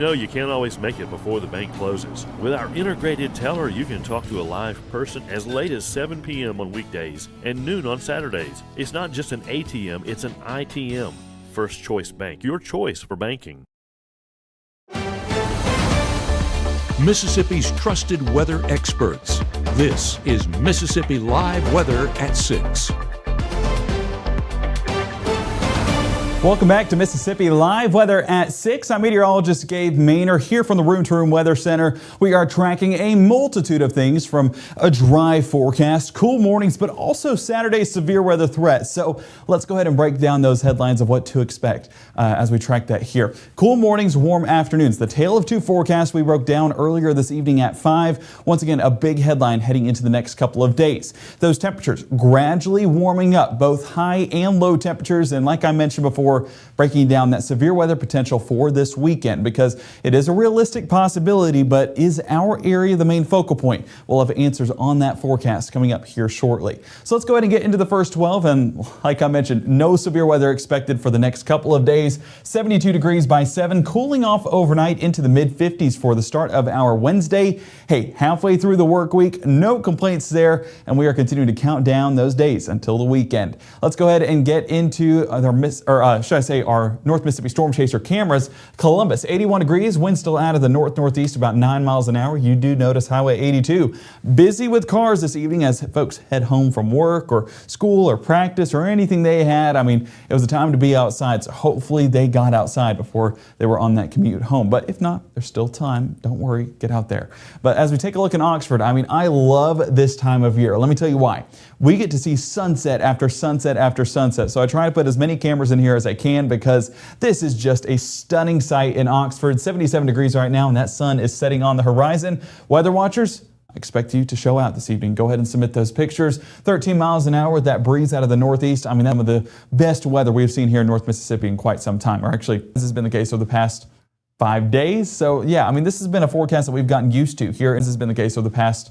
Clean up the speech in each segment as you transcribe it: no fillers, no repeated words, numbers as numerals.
No, you can't always make it before the bank closes. With our integrated teller, you can talk to a live person as late as 7 p.m. on weekdays and noon on Saturdays. It's not just an ATM, it's an ITM. First Choice Bank, your choice for banking. Mississippi's trusted weather experts. This is Mississippi Live Weather at 6. Welcome back to Mississippi Live Weather at 6. I'm meteorologist Gabe Maynor here from the Room to Room Weather Center. We are tracking a multitude of things from a dry forecast, cool mornings, but also Saturday's severe weather threat. So let's go ahead and break down those headlines of what to expect as we track that here. Cool mornings, warm afternoons. The tale of two forecasts we broke down earlier this evening at 5. Once again, a big headline heading into the next couple of days. Those temperatures gradually warming up, both high and low temperatures. And like I mentioned before, breaking down that severe weather potential for this weekend, because it is a realistic possibility, but is our area the main focal point? We'll have answers on that forecast coming up here shortly. So let's go ahead and get into the first 12. And like I mentioned, no severe weather expected for the next couple of days. 72 degrees by 7, cooling off overnight into the mid-50s for the start of our Wednesday. Hey, halfway through the work week, no complaints there, and we are continuing to count down those days until the weekend. Let's go ahead and get into our North Mississippi Storm Chaser cameras. Columbus, 81 degrees, wind still out of the north-northeast about 9 miles an hour. You do notice Highway 82 busy with cars this evening as folks head home from work or school or practice or anything they had. I mean, it was a time to be outside, so hopefully they got outside before they were on that commute home. But if not, there's still time. Don't worry, get out there. But as we take a look in Oxford, I mean, I love this time of year. Let me tell you why. We get to see sunset after sunset after sunset. So I try to put as many cameras in here as I can because this is just a stunning sight in Oxford. 77 degrees right now, and that sun is setting on the horizon. Weather watchers, I expect you to show out this evening. Go ahead and submit those pictures. 13 miles an hour with that breeze out of the northeast. I mean, that's some of the best weather we've seen here in North Mississippi in quite some time. Or actually, this has been the case over the past 5 days. So yeah, I mean, this has been a forecast that we've gotten used to here. This has been the case over the past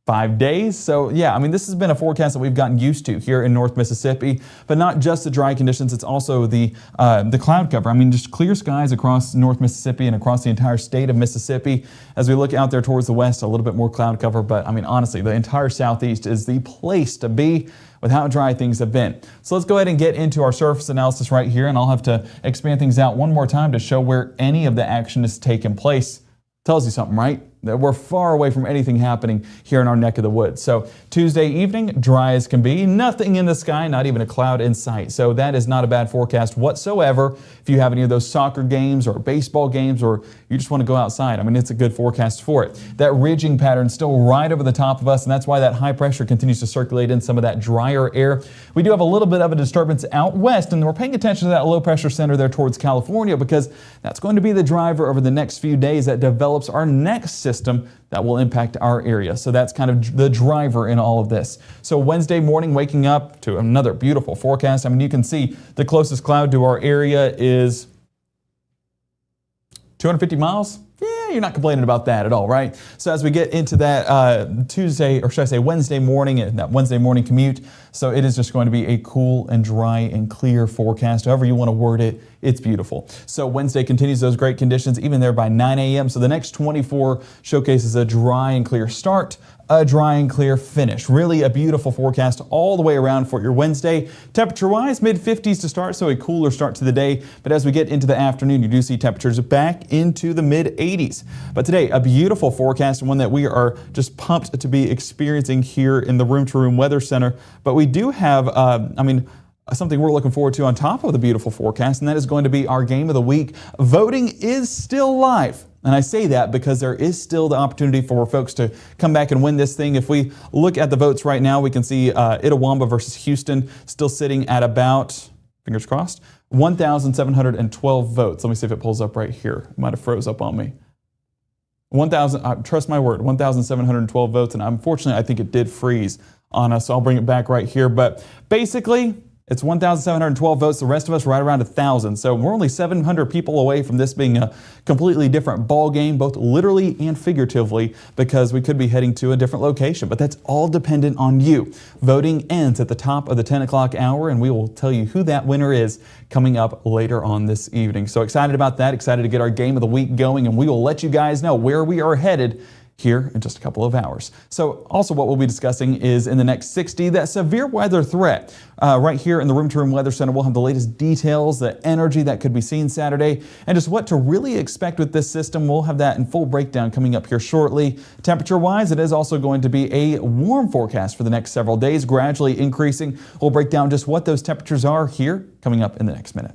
5 days. So yeah, I mean, this has been a forecast that we've gotten used to here in North Mississippi, but not just the dry conditions, it's also the cloud cover. I mean, just clear skies across North Mississippi and across the entire state of Mississippi. As we look out there towards the west, a little bit more cloud cover, but I mean, honestly, the entire southeast is the place to be with how dry things have been. So let's go ahead and get into our surface analysis right here, and I'll have to expand things out one more time to show where any of the action is taking place. Tells you something, right? That we're far away from anything happening here in our neck of the woods. So Tuesday evening, dry as can be, nothing in the sky, not even a cloud in sight. So that is not a bad forecast whatsoever. If you have any of those soccer games or baseball games, or you just want to go outside, I mean, it's a good forecast for it. That ridging pattern still right over the top of us, and that's why that high pressure continues to circulate in some of that drier air. We do have a little bit of a disturbance out west, and we're paying attention to that low pressure center there towards California, because that's going to be the driver over the next few days that develops our next system that will impact our area. So that's kind of the driver in all of this. So Wednesday morning, waking up to another beautiful forecast. I mean, you can see the closest cloud to our area is 250 miles. Yeah, you're not complaining about that at all, right? So as we get into that Tuesday, or should I say Wednesday morning, that Wednesday morning commute, so it is just going to be a cool and dry and clear forecast. However you want to word it, it's beautiful. So Wednesday continues those great conditions, even there by 9 a.m. So the next 24 showcases a dry and clear start, a dry and clear finish. Really a beautiful forecast all the way around for your Wednesday. Temperature-wise, mid-50s to start, so a cooler start to the day. But as we get into the afternoon, you do see temperatures back into the mid-80s. But today, a beautiful forecast, and one that we are just pumped to be experiencing here in the Room to Room Weather Center. But we do have, something we're looking forward to on top of the beautiful forecast, and that is going to be our game of the week. Voting is still live. And I say that because there is still the opportunity for folks to come back and win this thing. If we look at the votes right now, we can see Itawamba versus Houston still sitting at about, fingers crossed, 1,712 votes. Let me see if it pulls up right here. It might have froze up on me. 1,000, trust my word, 1,712 votes. And unfortunately, I think it did freeze on us. So I'll bring it back right here. But basically, It's 1,712 votes. The rest of us right around 1,000. So we're only 700 people away from this being a completely different ball game, both literally and figuratively, because we could be heading to a different location. But that's all dependent on you. Voting ends at the top of the 10 o'clock hour, and we will tell you who that winner is coming up later on this evening. So excited about that. Excited to get our game of the week going, and we will let you guys know where we are headed here in just a couple of hours. So also what we'll be discussing is in the next 60, that severe weather threat. Right here in the Room to Room Weather Center, we'll have the latest details, the energy that could be seen Saturday, and just what to really expect with this system. We'll have that in full breakdown coming up here shortly. Temperature-wise, it is also going to be a warm forecast for the next several days, gradually increasing. We'll break down just what those temperatures are here coming up in the next minute.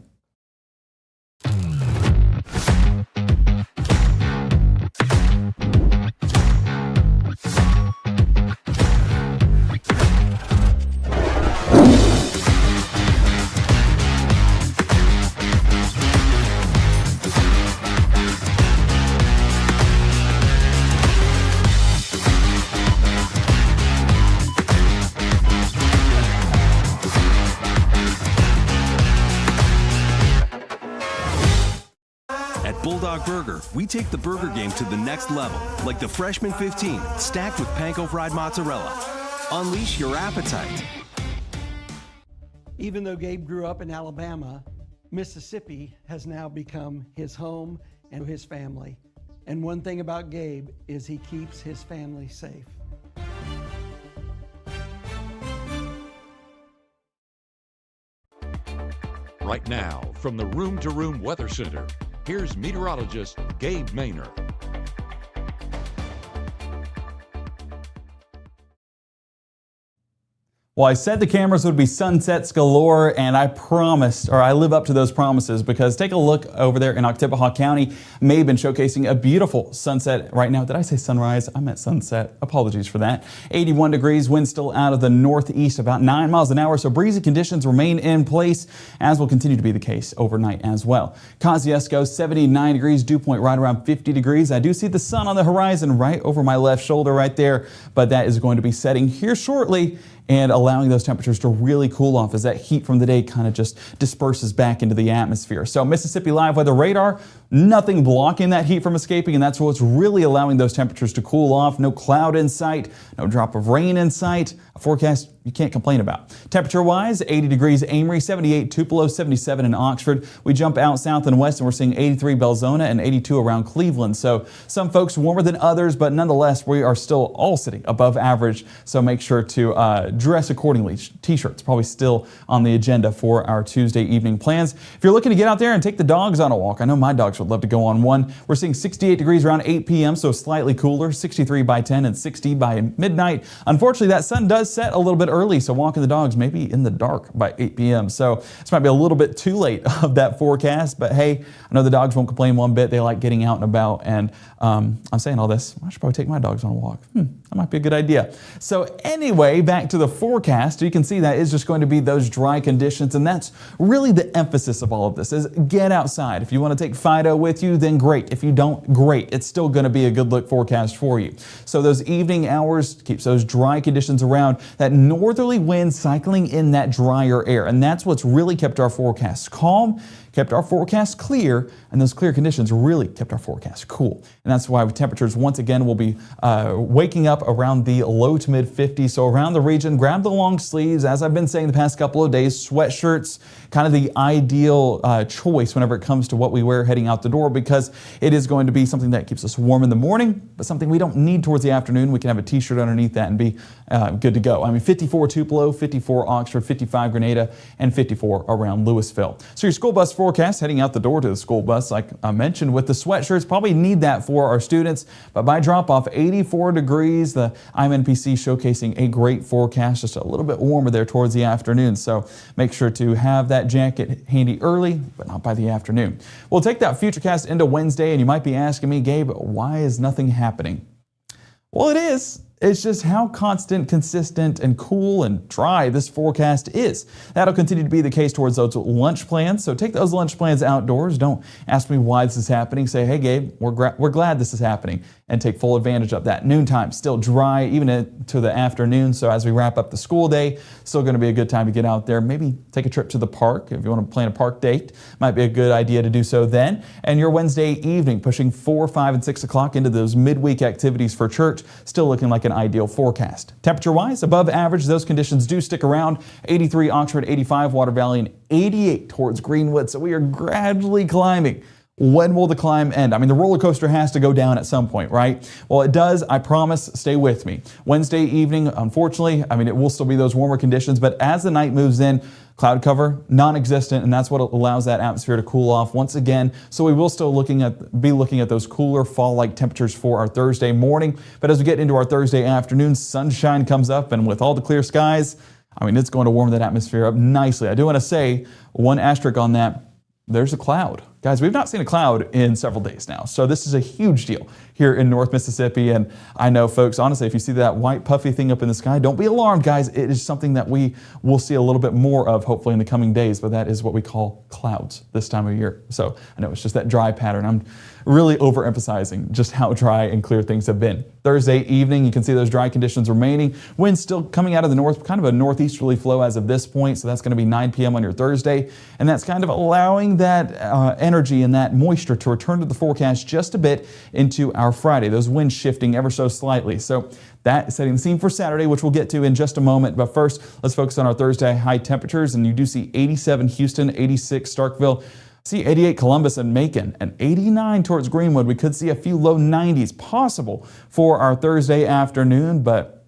Bulldog Burger, we take the burger game to the next level, like the Freshman 15, stacked with panko fried mozzarella. Unleash your appetite. Even though Gabe grew up in Alabama, Mississippi has now become his home and his family. And one thing about Gabe is he keeps his family safe. Right now, from the Room to Room Weather Center, here's meteorologist Gabe Maynor. Well, I said the cameras would be sunsets galore, and I promised, or I live up to those promises, because take a look over there in Oktibbeha County. May have been showcasing a beautiful sunset right now. Did I say sunrise? I meant sunset. Apologies for that. 81 degrees, wind still out of the northeast, about 9 miles an hour, so breezy conditions remain in place, as will continue to be the case overnight as well. Kosciuszko, 79 degrees, dew point right around 50 degrees. I do see the sun on the horizon right over my left shoulder right there, but that is going to be setting here shortly, and allowing those temperatures to really cool off as that heat from the day kind of just disperses back into the atmosphere. So Mississippi Live Weather Radar, nothing blocking that heat from escaping, and that's what's really allowing those temperatures to cool off. No cloud in sight, no drop of rain in sight. A forecast you can't complain about. Temperature-wise, 80 degrees Amory, 78 Tupelo, 77 in Oxford. We jump out south and west, and we're seeing 83 Belzona and 82 around Cleveland. So some folks warmer than others, but nonetheless, we are still all sitting above average. So make sure to dress accordingly. T-shirts probably still on the agenda for our Tuesday evening plans. If you're looking to get out there and take the dogs on a walk, I know my dogs would love to go on one. We're seeing 68 degrees around 8 p.m., so slightly cooler, 63 by 10 and 60 by midnight. Unfortunately, that sun does set a little bit early, so walking the dogs maybe in the dark by 8 p.m. So this might be a little bit too late of that forecast, but hey, I know the dogs won't complain one bit. They like getting out and about, and I'm saying all this, I should probably take my dogs on a walk. That might be a good idea. So anyway, back to the forecast. You can see that is just going to be those dry conditions, and that's really the emphasis of all of this, is get outside. If you want to take Fido with you, then great. If you don't, great. It's still going to be a good look forecast for you. So those evening hours keeps those dry conditions around, that northerly wind cycling in that drier air, and that's what's really kept our forecasts calm, kept our forecast clear, and those clear conditions really kept our forecast cool. And that's why temperatures once again will be waking up around the low to mid 50s. So around the region, grab the long sleeves. As I've been saying the past couple of days, sweatshirts, kind of the ideal choice whenever it comes to what we wear heading out the door, because it is going to be something that keeps us warm in the morning, but something we don't need towards the afternoon. We can have a t-shirt underneath that and be good to go. I mean, 54 Tupelo, 54 Oxford, 55 Grenada, and 54 around Louisville. So your school bus forecast heading out the door to the school bus, like I mentioned, with the sweatshirts, probably need that for our students, but by drop off 84 degrees, the IMNPC showcasing a great forecast, just a little bit warmer there towards the afternoon. So make sure to have that jacket handy early, but not by the afternoon. We'll take that futurecast into Wednesday, and you might be asking me, Gabe, why is nothing happening? Well, it is. It's just how constant, consistent, and cool and dry this forecast is. That'll continue to be the case towards those lunch plans. So take those lunch plans outdoors. Don't ask me why this is happening. Say, hey, Gabe, we're glad this is happening, and take full advantage of that. Noontime, still dry, even to the afternoon. So as we wrap up the school day, still going to be a good time to get out there. Maybe take a trip to the park. If you want to plan a park date, might be a good idea to do so then. And your Wednesday evening, pushing 4, 5, and 6 o'clock into those midweek activities for church, still looking like an ideal forecast. Temperature-wise, above average, those conditions do stick around. 83 Oxford, 85 Water Valley, and 88 towards Greenwood. So we are gradually climbing. When will the climb end? I mean, the roller coaster has to go down at some point, right? Well, it does. I promise. Stay with me. Wednesday evening, unfortunately, I mean, it will still be those warmer conditions, but as the night moves in, cloud cover non-existent, and that's what allows that atmosphere to cool off once again. So we will still be looking at those cooler fall-like temperatures for our Thursday morning. But as we get into our Thursday afternoon, sunshine comes up, and with all the clear skies, I mean, it's going to warm that atmosphere up nicely. I do want to say one asterisk on that. There's a cloud. Guys, we've not seen a cloud in several days now. So this is a huge deal here in North Mississippi. And I know, folks, honestly, if you see that white puffy thing up in the sky, don't be alarmed, guys. It is something that we will see a little bit more of, hopefully, in the coming days. But that is what we call clouds this time of year. So I know it's just that dry pattern. I'm really overemphasizing just how dry and clear things have been. Thursday evening, you can see those dry conditions remaining. Winds still coming out of the north, kind of a northeasterly flow as of this point. So that's going to be 9 p.m. on your Thursday. And that's kind of allowing that energy and that moisture to return to the forecast just a bit into our Friday. Those winds shifting ever so slightly. So that is setting the scene for Saturday, which we'll get to in just a moment. But first, let's focus on our Thursday high temperatures. And you do see 87 Houston, 86 Starkville, see 88 Columbus and Macon, and 89 towards Greenwood. We could see a few low 90s possible for our Thursday afternoon, but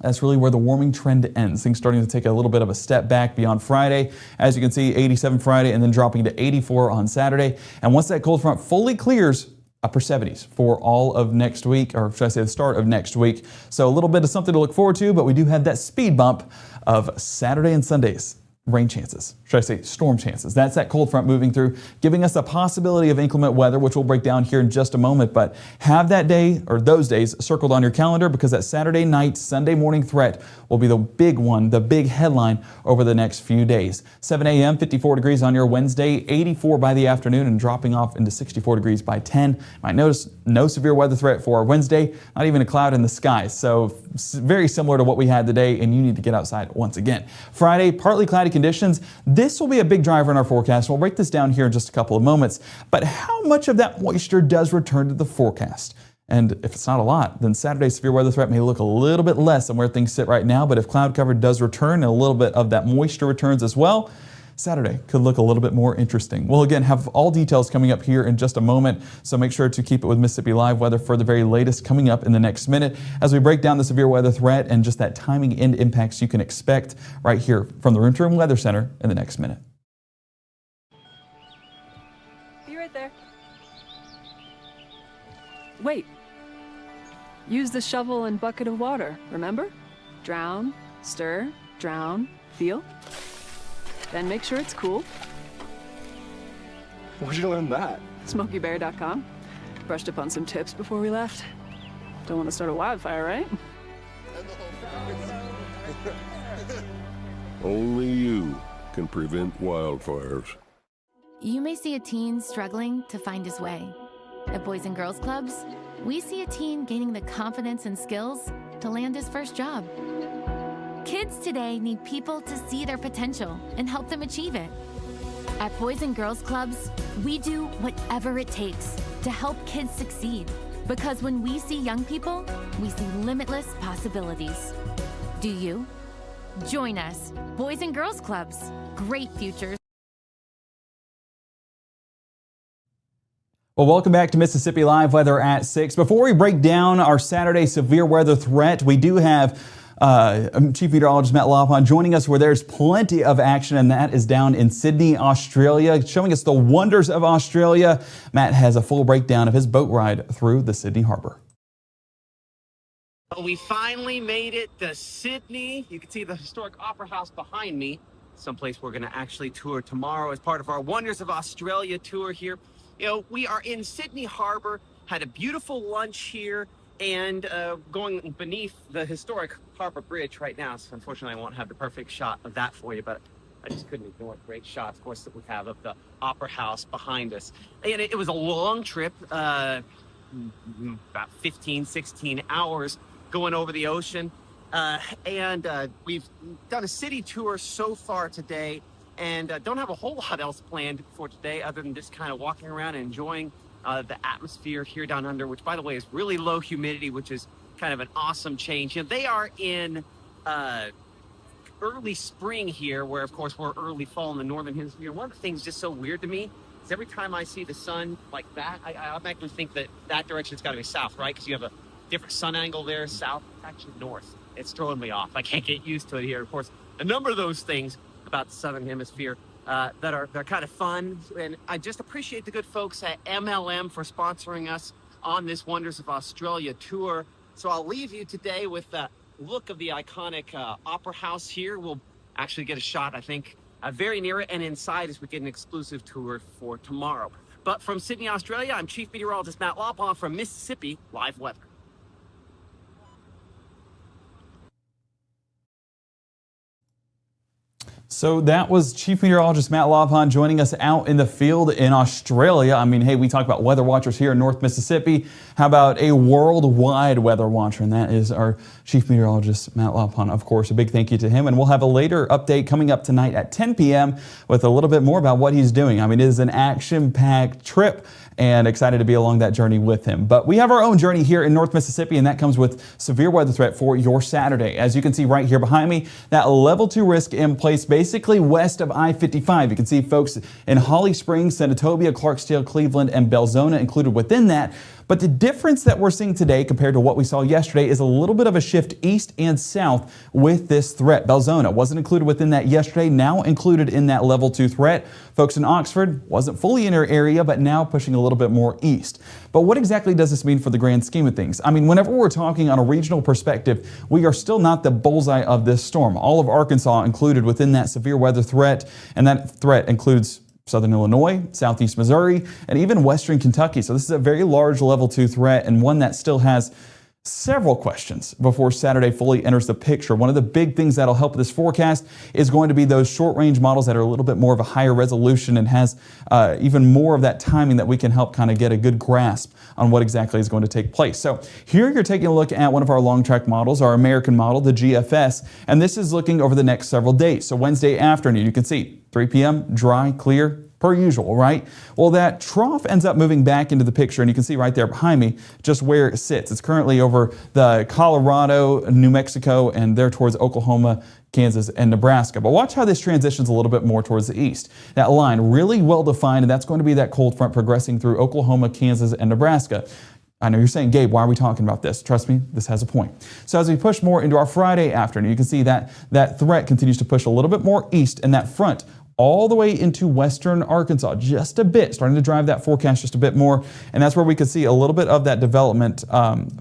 that's really where the warming trend ends. Things starting to take a little bit of a step back beyond Friday. As you can see, 87 Friday and then dropping to 84 on Saturday. And once that cold front fully clears, upper 70s for all of next week, or should I say the start of next week. So a little bit of something to look forward to, but we do have that speed bump of Saturday and Sunday's rain chances, should I say storm chances. That's that cold front moving through, giving us a possibility of inclement weather, which we'll break down here in just a moment. But have that day or those days circled on your calendar, because that Saturday night, Sunday morning threat will be the big one, the big headline over the next few days. 7 a.m., 54 degrees on your Wednesday, 84 by the afternoon, and dropping off into 64 degrees by 10. Might notice no severe weather threat for Wednesday, not even a cloud in the sky. So very similar to what we had today, and you need to get outside once again. Friday, partly cloudy conditions. This will be a big driver in our forecast. We'll break this down here in just a couple of moments. But how much of that moisture does return to the forecast? And if it's not a lot, then Saturday's severe weather threat may look a little bit less than where things sit right now. But if cloud cover does return and a little bit of that moisture returns as well, Saturday could look a little bit more interesting. We'll again have all details coming up here in just a moment, so make sure to keep it with Mississippi Live Weather for the very latest coming up in the next minute as we break down the severe weather threat and just that timing and impacts you can expect right here from the Room to Room Weather Center in the next minute. Be right there. Wait. Use the shovel and bucket of water, remember? Drown, stir, drown, feel. Then make sure it's cool. Where'd you learn that? SmokeyBear.com. Brushed up on some tips before we left. Don't want to start a wildfire, right? Only you can prevent wildfires. You may see a teen struggling to find his way. At Boys and Girls Clubs, we see a teen gaining the confidence and skills to land his first job. Kids today need people to see their potential and help them achieve it. At Boys and Girls Clubs, we do whatever it takes to help kids succeed. Because when we see young people, we see limitless possibilities. Do you? Join us. Boys and Girls Clubs. Great futures. Well, welcome back to Mississippi Live Weather at 6. Before we break down our Saturday severe weather threat, we do have Chief Meteorologist Matt Laupon joining us where there's plenty of action, and that is down in Sydney, Australia, showing us the wonders of Australia. Matt has a full breakdown of his boat ride through the Sydney Harbor. Well, we finally made it to Sydney. You can see the historic Opera House behind me, someplace we're going to actually tour tomorrow as part of our Wonders of Australia tour here. You know, we are in Sydney Harbor, had a beautiful lunch here, and going beneath the historic Harbor Bridge right now. So unfortunately, I won't have the perfect shot of that for you, but I just couldn't ignore a great shot, of course, that we have of the Opera House behind us. And it was a long trip, about 15, 16 hours going over the ocean. And we've done a city tour so far today, and don't have a whole lot else planned for today other than just kind of walking around and enjoying the atmosphere here down under, which, by the way, is really low humidity, which is kind of an awesome change. You know, they are in early spring here, where, of course, we're early fall in the northern hemisphere. One of the things just so weird to me is every time I see the sun like that, I automatically think that that direction's got to be south, right? Because you have a different sun angle there, south, actually north. It's throwing me off. I can't get used to it here. Of course, a number of those things about the southern hemisphere they're kind of fun. And I just appreciate the good folks at MLM for sponsoring us on this Wonders of Australia tour. So I'll leave you today with the look of the iconic Opera House here. We'll actually get a shot, I think, very near it and inside as we get an exclusive tour for tomorrow. But from Sydney, Australia, I'm Chief Meteorologist Matt Lopaugh from Mississippi Live Weather. So that was Chief Meteorologist Matt Lopaugh joining us out in the field in Australia. I mean, hey, we talk about weather watchers here in North Mississippi. How about a worldwide weather watcher? And that is our Chief Meteorologist Matt Lopaugh. Of course, a big thank you to him. And we'll have a later update coming up tonight at 10 p.m. with a little bit more about what he's doing. I mean, it is an action-packed trip, and excited to be along that journey with him. But we have our own journey here in North Mississippi, and that comes with severe weather threat for your Saturday. As you can see right here behind me, that level 2 risk in place basically west of I-55. You can see folks in Holly Springs, Senatobia, Clarksdale, Cleveland, and Belzona included within that. But the difference that we're seeing today compared to what we saw yesterday is a little bit of a shift east and south with this threat. Belzona wasn't included within that yesterday, now included in that level 2 threat. Folks in Oxford wasn't fully in our area, but now pushing a little bit more east. But what exactly does this mean for the grand scheme of things? I mean, whenever we're talking on a regional perspective, we are still not the bullseye of this storm. All of Arkansas included within that severe weather threat, and that threat includes southern Illinois, southeast Missouri, and even western Kentucky. So this is a very large level 2 threat, and one that still has several questions before Saturday fully enters the picture. One of the big things that'll help this forecast is going to be those short-range models that are a little bit more of a higher resolution and has even more of that timing that we can help kind of get a good grasp on what exactly is going to take place. So here you're taking a look at one of our long-track models, our American model, the GFS, and this is looking over the next several days. So Wednesday afternoon, you can see 3 p.m., dry, clear, per usual, right? Well, that trough ends up moving back into the picture, and you can see right there behind me just where it sits. It's currently over the Colorado, New Mexico, and there towards Oklahoma, Kansas, and Nebraska. But watch how this transitions a little bit more towards the east. That line really well defined, and that's going to be that cold front progressing through Oklahoma, Kansas, and Nebraska. I know you're saying, Gabe, why are we talking about this? Trust me, this has a point. So as we push more into our Friday afternoon, you can see that that threat continues to push a little bit more east, and that front all the way into western Arkansas, just a bit, starting to drive that forecast just a bit more. And that's where we could see a little bit of that development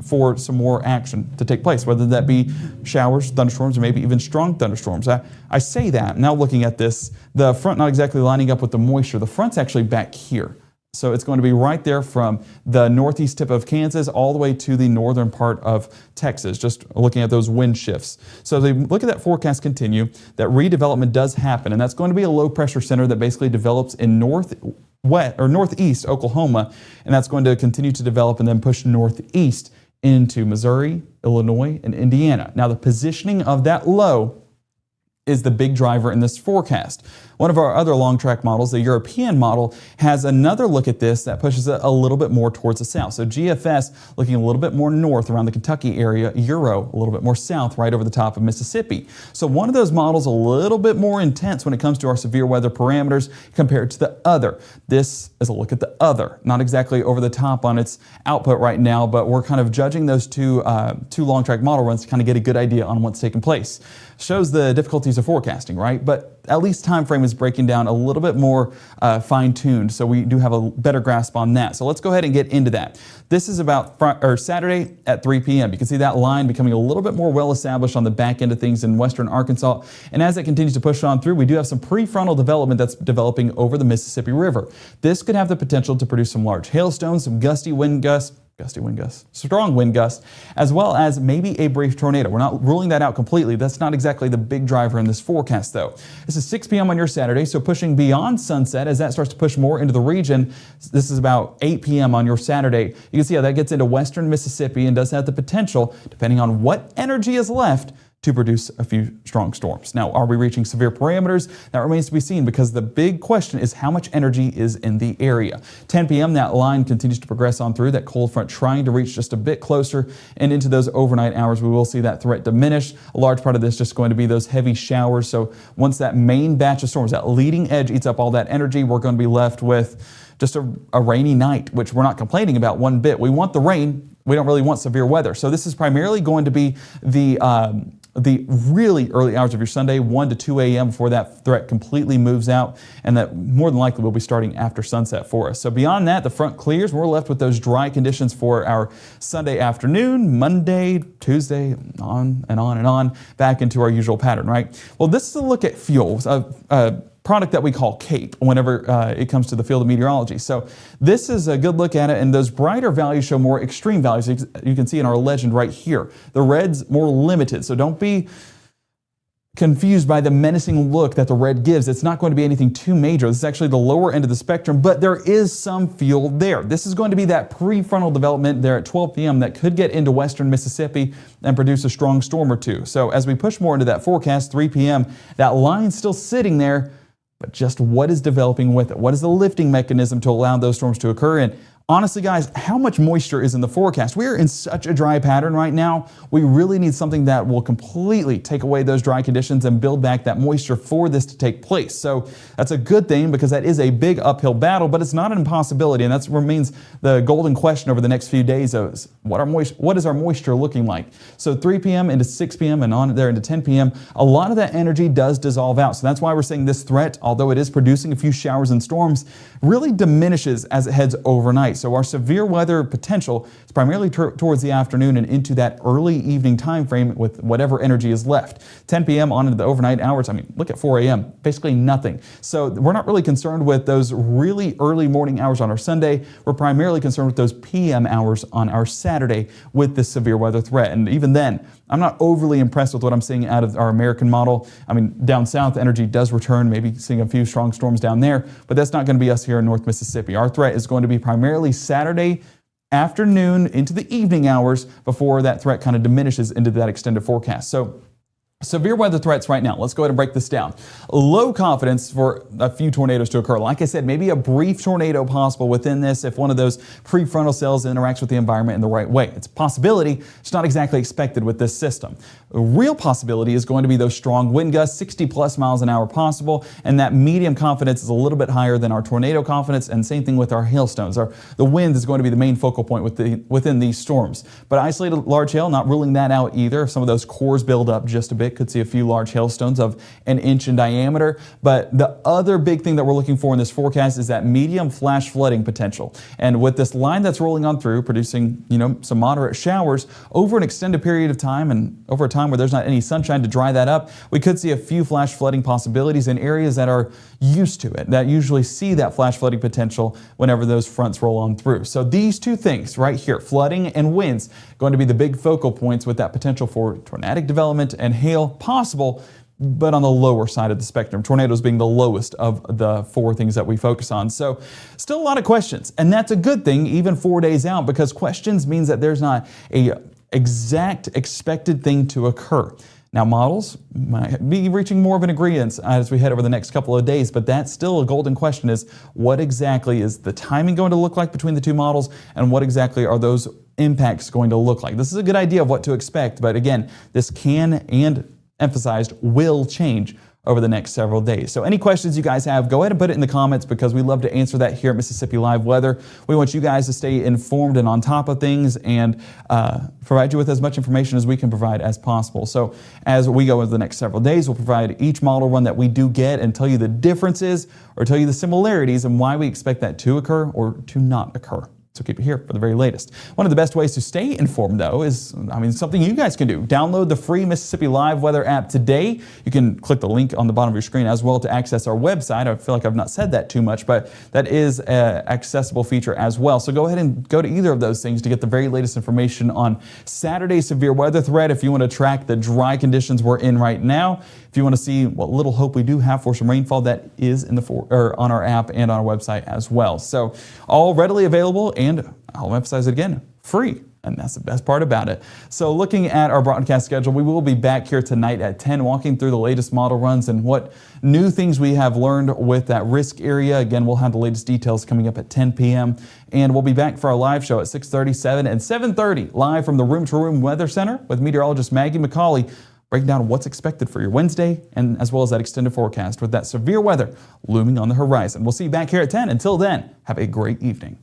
for some more action to take place, whether that be showers, thunderstorms, or maybe even strong thunderstorms. I say that, now looking at this, the front not exactly lining up with the moisture. The front's actually back here. So it's going to be right there from the northeast tip of Kansas all the way to the northern part of Texas, just looking at those wind shifts. So as we look at that forecast continue, that redevelopment does happen, and that's going to be a low pressure center that basically develops in northeast Oklahoma, and that's going to continue to develop and then push northeast into Missouri, Illinois, and Indiana. Now the positioning of that low is the big driver in this forecast. One of our other long track models, the European model, has another look at this that pushes it a little bit more towards the south. So GFS looking a little bit more north around the Kentucky area, Euro a little bit more south right over the top of Mississippi. So one of those models a little bit more intense when it comes to our severe weather parameters compared to the other. This is a look at the other, not exactly over the top on its output right now, but we're kind of judging those two long track model runs to kind of get a good idea on what's taking place. Shows the difficulties of forecasting, right? But at least time frame is breaking down a little bit more fine-tuned, so we do have a better grasp on that. So let's go ahead and get into that. This is about Saturday at 3 p.m. You can see that line becoming a little bit more well-established on the back end of things in western Arkansas. And as it continues to push on through, we do have some prefrontal development that's developing over the Mississippi River. This could have the potential to produce some large hailstones, some gusty wind gusts, gusty wind gusts, strong wind gusts, as well as maybe a brief tornado. We're not ruling that out completely. That's not exactly the big driver in this forecast, though. This is 6 p.m. on your Saturday, so pushing beyond sunset as that starts to push more into the region. This is about 8 p.m. on your Saturday. You can see how that gets into western Mississippi and does have the potential, depending on what energy is left, to produce a few strong storms. Now, are we reaching severe parameters? That remains to be seen because the big question is how much energy is in the area. 10 p.m., that line continues to progress on through, that cold front trying to reach just a bit closer, and into those overnight hours, we will see that threat diminish. A large part of this just going to be those heavy showers. So once that main batch of storms, that leading edge eats up all that energy, we're going to be left with just a rainy night, which we're not complaining about one bit. We want the rain. We don't really want severe weather. So this is primarily going to be the really early hours of your Sunday, 1 to 2 a.m. before that threat completely moves out, and that more than likely will be starting after sunset for us. So beyond that, the front clears. We're left with those dry conditions for our Sunday afternoon, Monday, Tuesday, on and on and on, back into our usual pattern, right? Well, this is a look at fuels. Product that we call CAPE whenever it comes to the field of meteorology. So this is a good look at it, and those brighter values show more extreme values. You can see in our legend right here. The red's more limited, so don't be confused by the menacing look that the red gives. It's not going to be anything too major. This is actually the lower end of the spectrum, but there is some field there. This is going to be that prefrontal development there at 12 p.m. that could get into western Mississippi and produce a strong storm or two. So as we push more into that forecast, 3 p.m., that line's still sitting there, but just what is developing with it? What is the lifting mechanism to allow those storms to occur? And honestly, guys, how much moisture is in the forecast? We are in such a dry pattern right now. We really need something that will completely take away those dry conditions and build back that moisture for this to take place. So that's a good thing because that is a big uphill battle, but it's not an impossibility. And that remains the golden question over the next few days of what is our moisture looking like? So 3 p.m. into 6 p.m. and on there into 10 p.m., a lot of that energy does dissolve out. So that's why we're saying this threat, although it is producing a few showers and storms, really diminishes as it heads overnight. So our severe weather potential is primarily towards the afternoon and into that early evening time frame with whatever energy is left. 10 p.m. on into the overnight hours, I mean, look at 4 a.m., basically nothing. So we're not really concerned with those really early morning hours on our Sunday. We're primarily concerned with those p.m. hours on our Saturday with this severe weather threat. And even then, I'm not overly impressed with what I'm seeing out of our American model. I mean, down south, energy does return, maybe seeing a few strong storms down there, but that's not going to be us here in North Mississippi. Our threat is going to be primarily Saturday afternoon into the evening hours before that threat kind of diminishes into that extended forecast. So severe weather threats right now. Let's go ahead and break this down. Low confidence for a few tornadoes to occur. Like I said, maybe a brief tornado possible within this if one of those prefrontal cells interacts with the environment in the right way. It's a possibility. It's not exactly expected with this system. A real possibility is going to be those strong wind gusts, 60 plus miles an hour possible, and that medium confidence is a little bit higher than our tornado confidence, and same thing with our hailstones. The wind is going to be the main focal point within these storms. But isolated large hail, not ruling that out either. If some of those cores build up just a bit, could see a few large hailstones of an inch in diameter. But the other big thing that we're looking for in this forecast is that medium flash flooding potential. And with this line that's rolling on through, producing, some moderate showers over an extended period of time and over a time where there's not any sunshine to dry that up, we could see a few flash flooding possibilities in areas that are used to it, that usually see that flash flooding potential whenever those fronts roll on through. So these two things right here, flooding and winds, going to be the big focal points with that potential for tornadic development and hail possible, but on the lower side of the spectrum, tornadoes being the lowest of the four things that we focus on. So still a lot of questions, and that's a good thing even 4 days out, because questions means that there's not a exact expected thing to occur. Now, models might be reaching more of an agreement as we head over the next couple of days, but that's still a golden question: is what exactly is the timing going to look like between the two models, and what exactly are those impacts going to look like? This is a good idea of what to expect, but again, this can, and emphasized, will change over the next several days. So any questions you guys have, go ahead and put it in the comments, because we love to answer that here at Mississippi Live Weather. We want you guys to stay informed and on top of things, and provide you with as much information as we can provide as possible. So as we go over the next several days, we'll provide each model run that we do get and tell you the differences or tell you the similarities and why we expect that to occur or to not occur. So keep it here for the very latest. One of the best ways to stay informed, though, is, something you guys can do. Download the free Mississippi Live Weather app today. You can click the link on the bottom of your screen as well to access our website. I feel like I've not said that too much, but that is an accessible feature as well. So go ahead and go to either of those things to get the very latest information on Saturday's severe weather threat. If you want to track the dry conditions we're in right now, if you want to see what little hope we do have for some rainfall, that is in on our app and on our website as well. So all readily available, and I'll emphasize it again, free. And that's the best part about it. So looking at our broadcast schedule, we will be back here tonight at 10, walking through the latest model runs and what new things we have learned with that risk area. Again, we'll have the latest details coming up at 10 p.m. And we'll be back for our live show at 6:30, 7, and 7:30, live from the Room to Room Weather Center with meteorologist Maggie McCauley, breaking down what's expected for your Wednesday, and as well as that extended forecast with that severe weather looming on the horizon. We'll see you back here at 10. Until then, have a great evening.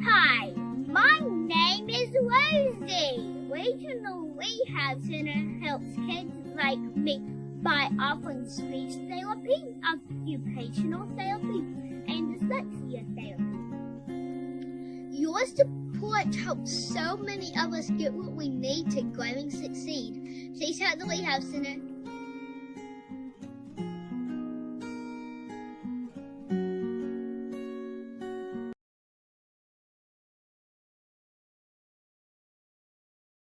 Hi, my name is Rosie. Regional Rehab Center helps kids like me by offering speech therapy, occupational therapy, and dyslexia therapy. Your support helps so many of us get what we need to grow and succeed. Please help the Rehab Center.